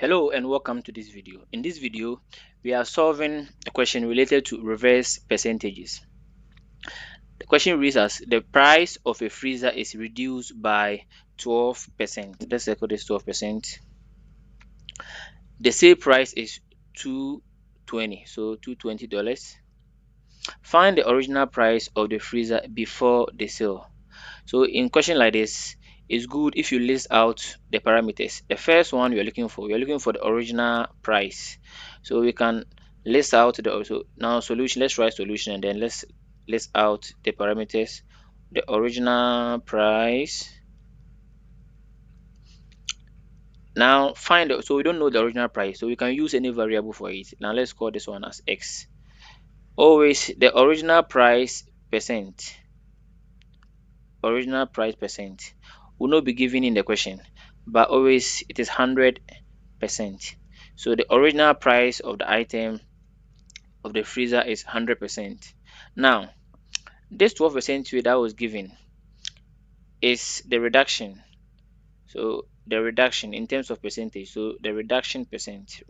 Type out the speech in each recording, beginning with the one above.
Hello and welcome to this video. In this video, we are solving a question related to reverse percentages. The question reads as the price of a freezer is reduced by 12%. Let's circle this 12%. The sale price is $220. So $220. Find the original price of the freezer before the sale. So in question like this, it's good if you list out the parameters. The first one we're looking for the original price. So we can list out now solution. Let's write solution and then let's list out the parameters. The original price. Now find out. So we don't know the original price, so we can use any variable for it. Now let's call this one as x. Always the original price percent. Original price percent will not be given in the question, but always it is 100%. So the original price of the item of the freezer is 100%. Now this 12% that was given is the reduction. So the reduction in terms of percentage, so the reduction percent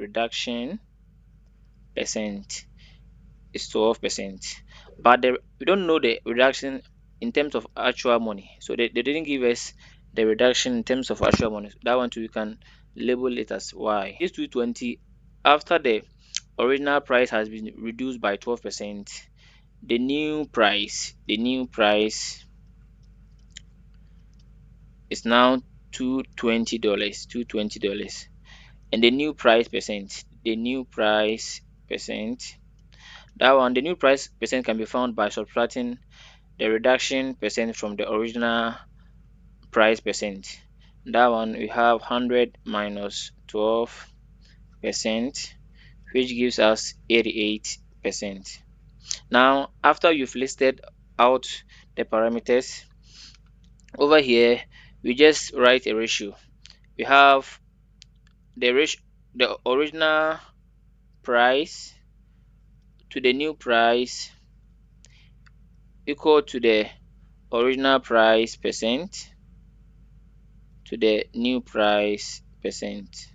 is 12%, but we don't know the reduction in terms of actual money. So they didn't give us the reduction in terms of actual money. That one too, you can label it as y. This 220, after the original price has been reduced by 12%, the new price is now $220. And the new price percent, that one, the new price percent can be found by subtracting the reduction percent from the original price percent. That one, we have 100 minus 12%, which gives us 88%. Now after you've listed out the parameters, over here we just write a ratio. We have the original price to the new price equal to the original price percent to the new price percent.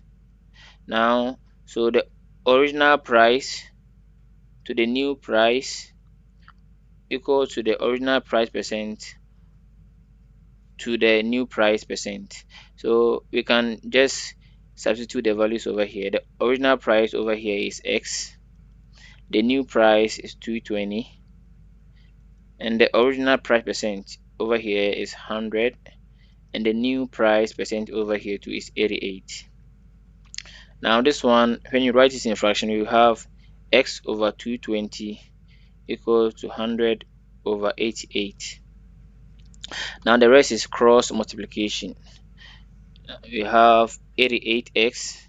Now, so the original price to the new price equal to the original price percent to the new price percent. So we can just substitute the values over here. The original price over here is x, the new price is 220, and the original price percent over here is 100, and the new price percent over here too is 88. Now this one, when you write this in fraction, you have x over 220 equals to 100 over 88. Now the rest is cross multiplication. We have 88x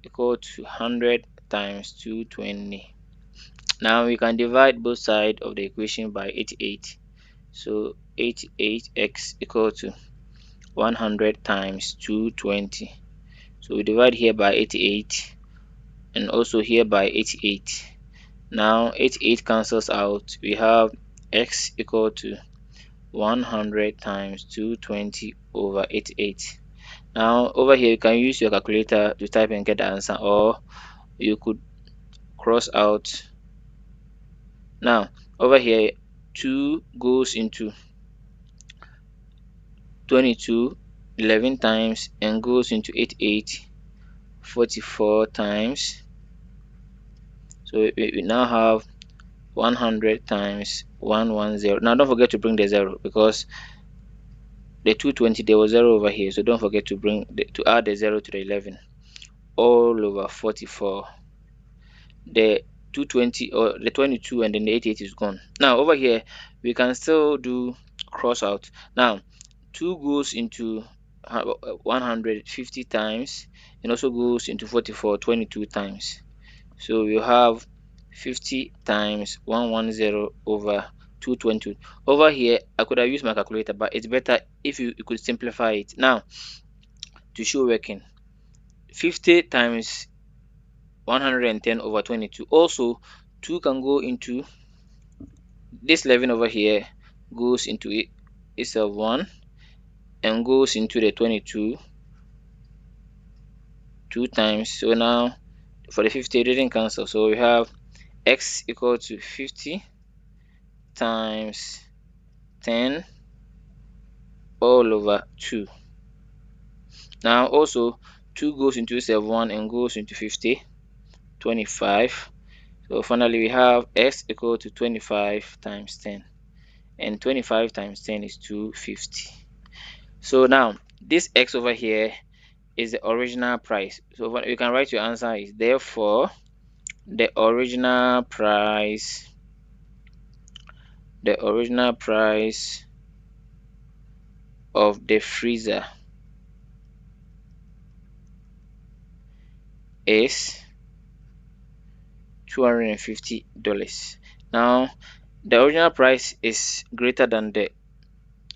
equal to 100 times 220. Now we can divide both sides of the equation by 88. So 88x equal to 100 times 220. So we divide here by 88 and also here by 88. Now 88 cancels out. We have x equal to 100 times 220 over 88. Now over here you can use your calculator to type and get the answer, or you could cross out. Now over here 2 goes into 22 11 times and goes into 88 44 times. So we now have 100 times 110. Now don't forget to bring the 0, because the 220 there was 0 over here, so don't forget to add the 0 to the 11, all over 44. The 220 or the 22 and then the 88 is gone. Now over here we can still do cross out. Now 2 goes into 150 times and also goes into 44 22 times. So you have 50 times 110 over 220. Over here I could have used my calculator, but it's better if you could simplify it. Now to show working, 50 times 110 over 22. Also 2 can go into this 11 over here, goes into it itself 1 and goes into the 22 2 times. So now for the 50 it didn't cancel. So we have x equal to 50 times 10 all over 2. Now also 2 goes into 7 and goes into 50, 25. So finally we have x equal to 25 times 10, and 25 times 10 is 250. So now this x over here is the original price. So you can write your answer is therefore the original price of the freezer is $250. Now the original price is greater than the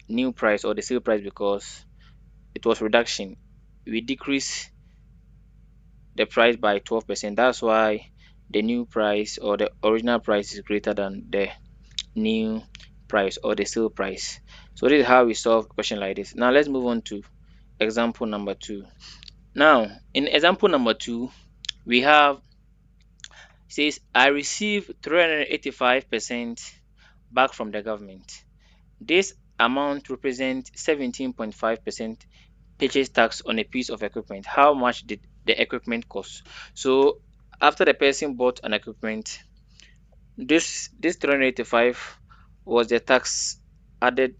new price or the sale price because it was reduction. We decrease the price by 12%. That's why the new price or the original price is greater than the new price or the sale price. So this is how we solve a question like this. Now let's move on to example number 2. Now in example number 2, we have says I receive 385% back from the government. This amount represents 17.5% purchase tax on a piece of equipment. How much did the equipment cost? So after the person bought an equipment, this 385 was the tax added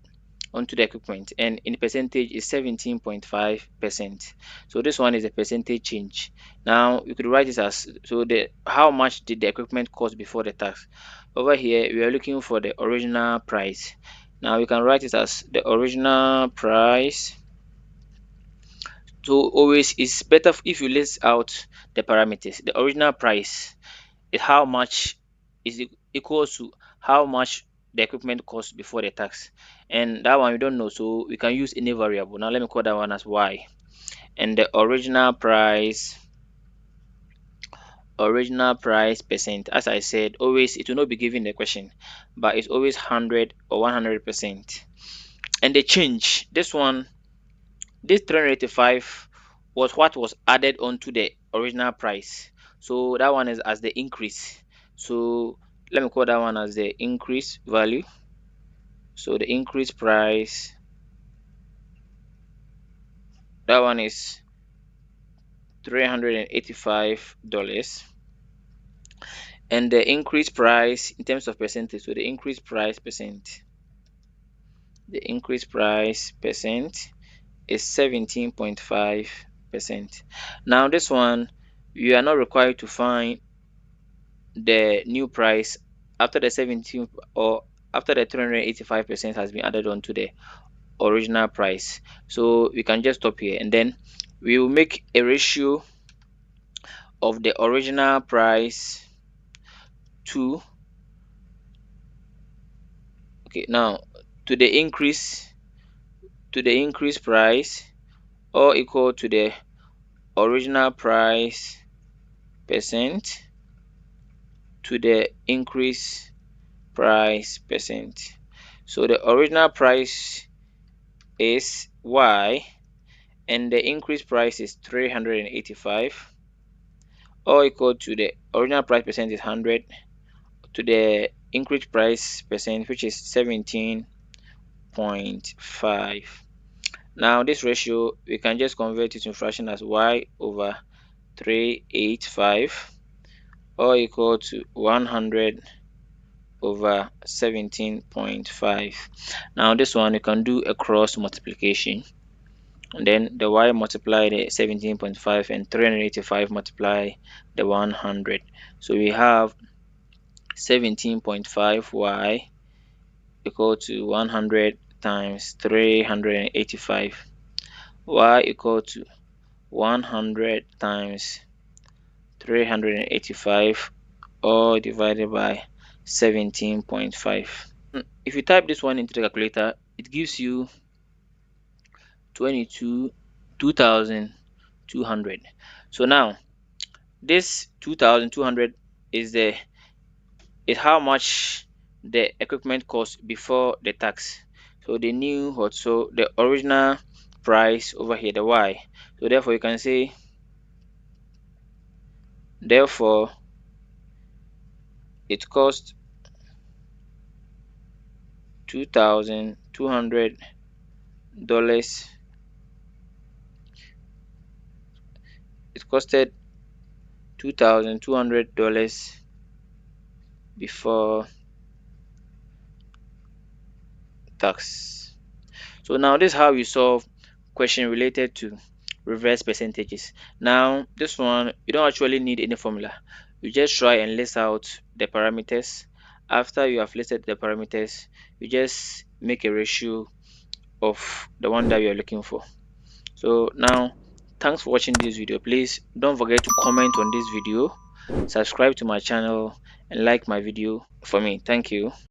onto the equipment, and in percentage is 17.5%. So this one is a percentage change. Now you could write this as, so the how much did the equipment cost before the tax. Over here we are looking for the original price. Now you can write it as the original price. So always it's better if you list out the parameters. The original price is how much is equals to how much the equipment cost before the tax, and that one we don't know, so we can use any variable. Now let me call that one as y, and the original price percent, as I said, always it will not be given the question, but it's always 100 or 100%. And the change, this 385 was what was added onto the original price, so that one is as the increase. So let me call that one as the increase value. So the increase price, that one is $385, and the increase price in terms of percentage, so the increase price percent is 17.5%. Now this one you are not required to find the new price after the 17 or after the 385% has been added on to the original price. So we can just stop here, and then we will make a ratio of the original price to, okay, now to the increase price, or equal to the original price percent to the increase price percent. So the original price is y and the increase price is 385, or equal to the original price percent is 100 to the increase price percent, which is 17.5. Now this ratio we can just convert it to fraction as y over 385, or equal to 100 over 17.5. Now this one you can do a cross multiplication, and then the y multiply the 17.5 and 385 multiply the 100. So we have 17.5y equal to 100 times 385. Y equal to 100 times 385, all divided by 17.5. If you type this one into the calculator, it gives you 22,200. So now this 2,200 is how much the equipment cost before the tax. So the new what, so the original price over here, the y. So therefore you can say Therefore, it cost $2,200. It costed $2,200 before tax. So now this is how we solve question related to reverse percentages. Now this one you don't actually need any formula. You just try and list out the parameters. After you have listed the parameters, you just make a ratio of the one that you are looking for. So now, thanks for watching this video. Please don't forget to comment on this video, subscribe to my channel, and like my video for me. Thank you.